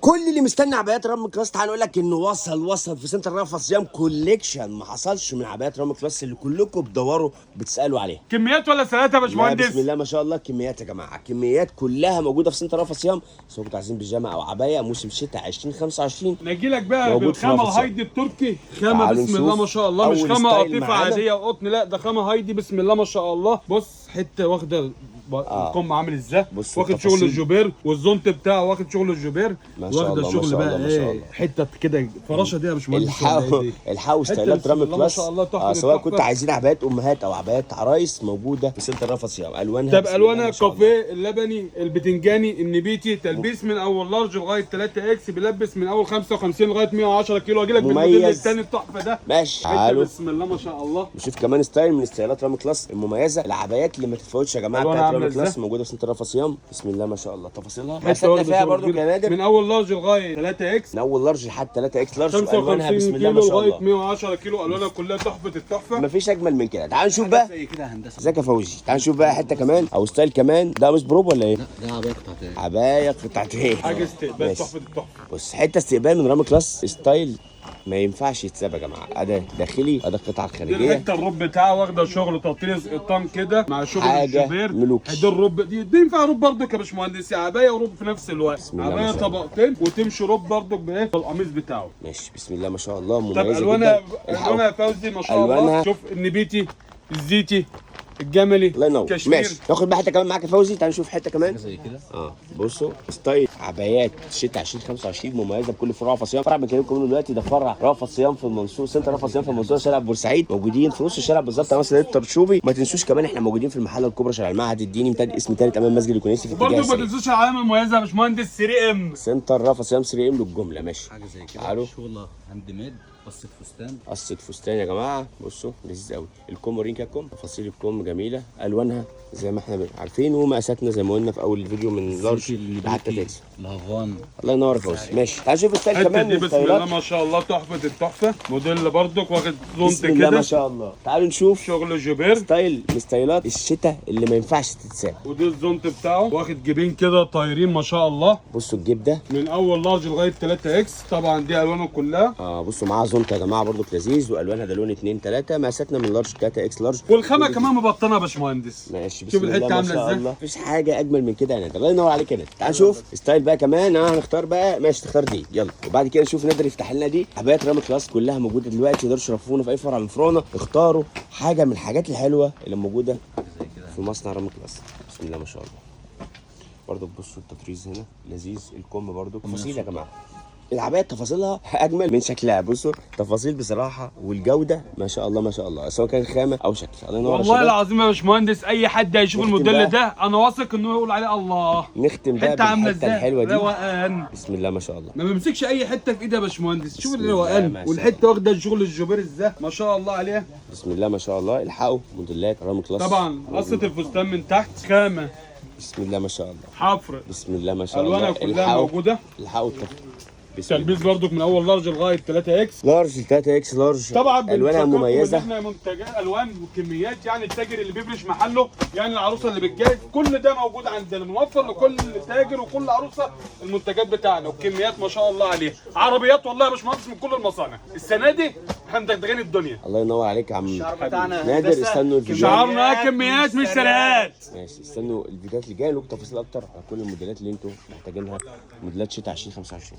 كل اللي مستني عبايات رام كلاس تعال نقول لك انه وصل في سنتر رفع صيام كوليكشن ما حصلش من عبايات رام كلاس اللي كلكم بتدوروا بتسالوا عليها. كميات ولا سلاتة يا باشمهندس؟ بسم الله ما شاء الله كميات يا جماعه، كميات كلها موجوده في سنتر رفع صيام. سواء كنتوا عايزين بيجامه او عبايه موسم شتاء 2025 نجي لك بقى موجود في بالخامه رفع صيام. الهايدي التركي. خامه تعالوا بسم الله نشوف ما شاء الله، مش أول خامه ستايل قطيفه معانا. عاديه وقطن، لا ده خامه هايدي بسم الله ما شاء الله. بص حته واخده الكم عامل ازاي، بص واخد التفاصيل. شغل الجوبير والزونت بتاعه واخد شغل الجوبير، ما شاء واخده الله، ما الشغل شاء بقى الله، ما شاء ايه الله. حته كده الفراشه دي يا باشمهندس ولا إيه دي؟ الحقوا ستايلات بسم رام الله ما كلاس. شاء الله تحفة سواء التحفة. كنت عايزين عبايات امهات او عبايات عرايس موجوده في سنتر رفع صيام. الوانها طب بسم الله الوانها ما شاء الله. كافيه، اللبني، البتنجاني، النبيتي، تلبيس من اول لارج لغايه 3 اكس، بيلبس من اول 55 لغايه 110 كيلو. اجي لك بالموديل مميز. الثاني التحفه ده. ماشي حته تعالوا بسم الله ما شاء الله. نشوف كمان ستايل من ستايلات رام كلاس المميزه، العبايات اللي ما تتفوتش يا جماعه ألوانها بتاعت عاملة رام كلاس إزاي؟ موجوده في سنتر رفع صيام. بسم الله ما شاء الله تفاصيلها حته مسكنا واخدة فيها شغل برضو كبير. كنادر من اول لارج لغايه 3 اكس، من اول لارج لحد 3 اكس لارج، والوانها 55 بسم الله ما كيلو شاء لغايه الله 110 كيلو. الوانها كلها تحفه التحفه. مفيش اجمل من كده. تعال نشوف بقى زي كده هندسه. ازيك يا فوزي. تعال نشوف بقى حته كمان او ستايل كمان. ده مش بروب ولا ايه؟ ده عبايه قطعتين. عبايه قطعتين. حاجه استقبال ماشي. تحفه التحفه. بص حته استقبال من رام كلاس ستايل ما ينفعش يتساب يا جماعه. اداه داخلي اداه قطعه دي خارجيه. الحته الرب بتاعها واخده شغل تطريز قطان كده مع شغل حاجة الجبير ملوكي. دي الرب دي ينفع رب برضك يا باشمهندس، عبايه ورب في نفس الوقت. بسم الله ما عبايه شاء الله. طبقتين وتمشي رب برضك بايه بالقميص بتاعه. ماشي بسم الله ما شاء الله طب مميزه الوانها جدا. الوانها يا فوزي ما شاء الله. ألوانها. شوف النبيتي، الزيتي، الجملي، الله ينور. كشمير. ماشي ناخد بقى حته كمان معاك يا فوزي. تعال نشوف حته كمان. زي كده. بصوا ستايل عبايات شتاء 2025 مميزه بكل فروع رفع صيام. فرع بنكلمكم منه دلوقتي ده فرع رفع صيام في المنصوره، سنتر رفع صيام في المنصوره شارع بورسعيد. موجودين في نص الشارع بالظبط امام مسجد الطرشوبي. ما تنسوش كمان احنا موجودين في المحله الكبرى شارع المعهد الديني امتداد اسم ثالث امام مسجد الكنيسي في اتجاه برضه ما السريع. تنسوش العلامه المميزه يا باشمهندس 3 ام. سنتر رفع صيام 3 ام للجمله. ماشي حاجه زي كده. تعالوا. شغل هاند ميد، قصه فستان. قصه فستان يا جماعه. بصوا لذيذ قوي. الكم ورينك يا كم، تفاصيل الكم جميله، الوانها زي ما احنا عارفين، ومقاساتنا زي ما قلنا في اول الفيديو من لارج لحد 3 اكس. الهافان. الله ينور يا فوزي. ماشي تعال نشوف ستايل الحته كمان دي من بسم الله ستايلات. ما شاء الله تحفه التحفه. موديل برضك واخد زونت بسم الله ما كده شاء الله. تعالوا نشوف شغل الجبير. ستايل من ستايلات الشتاء اللي ما ينفعش تتساب. ودي الزونت بتاعه واخد جيبين كده طايرين ما شاء الله. بصوا الجيب ده. من اول لارج لغايه 3 اكس. طبعا دي الوانه كلها. بصوا معاها زونت يا جماعه برضو لذيذ، والوانها ده لون 2 3. مقاساتنا من لارج 3 اكس لارج. والخامه كمان مبطنه يا باشمهندس. ماشي بسم شوف الله الحته ما عامله شاء ازاي. الله. مفيش حاجه اجمل من كده يا نادر. الله ينور عليك يا نادر. تعال نشوف ستايل بقى كمان. هنختار بقى. ماشي تختار دي يلا، وبعد كده نشوف نادر يفتح لنا دي. عبايات رام كلاس كلها موجوده دلوقتي، تقدروا تشرفونا في اي فرع من فروعنا. اختاروا حاجه من الحاجات الحلوه اللي موجوده زي كده. في مصنع رام كلاس. بسم الله ما شاء الله. برضو بصوا التطريز هنا لذيذ. الكم برضو تفاصيل يا جماعه. العباية تفاصيلها اجمل من شكلها. بصوا تفاصيل بصراحه، والجوده ما شاء الله ما شاء الله، سواء كان خامه او شكل. الله ينور يا والله شباب. العظيم يا باشمهندس اي حد هيشوف نختم الموديل بقى. ده انا واثق انه يقول عليه الله. نختم بقى حته عامله بالحته ازاي الحلوه دي. روقان. بسم الله ما شاء الله. ما بمسكش اي حته في ايدي يا باشمهندس. شوف بسم الله ما الروقان شاء والحته واخده شغل الجوبير ازاي ما شاء الله عليها. بسم الله ما شاء الله. الحقوا موديلات رام كلاس. طبعا قصه الفستان من تحت خامه بسم الله ما شاء الله. حفر. بسم الله ما شاء الله. الوانها كلها الحقوا. موجوده. الحقوا بسم الله. تلبيس برضك من اول لارج لغايه 3 اكس. لارج 3 اكس لارج. طبعا الوانها بنفكركم مميزه. ان احنا منتجات الوان وكميات، يعني التاجر اللي بيفرش محله، يعني العروسه اللي بتجهز، كل ده موجود عندنا، بنوفر لكل تاجر وكل عروسه المنتجات بتاعنا، وكميات ما شاء الله عليها. عربيات والله يا باشمهندس من كل المصانع. السنه دي احنا مدغدغين الدنيا. الله ينور عليك يا عم بتاعنا نادر. استنوا الفيديو. شعارنا كميات مش سرقات. ماشي استنوا الفيديوهات اللي جايه لكم تفاصيل اكتر على كل الموديلات اللي انتم محتاجينها. موديلات شتاء 2025.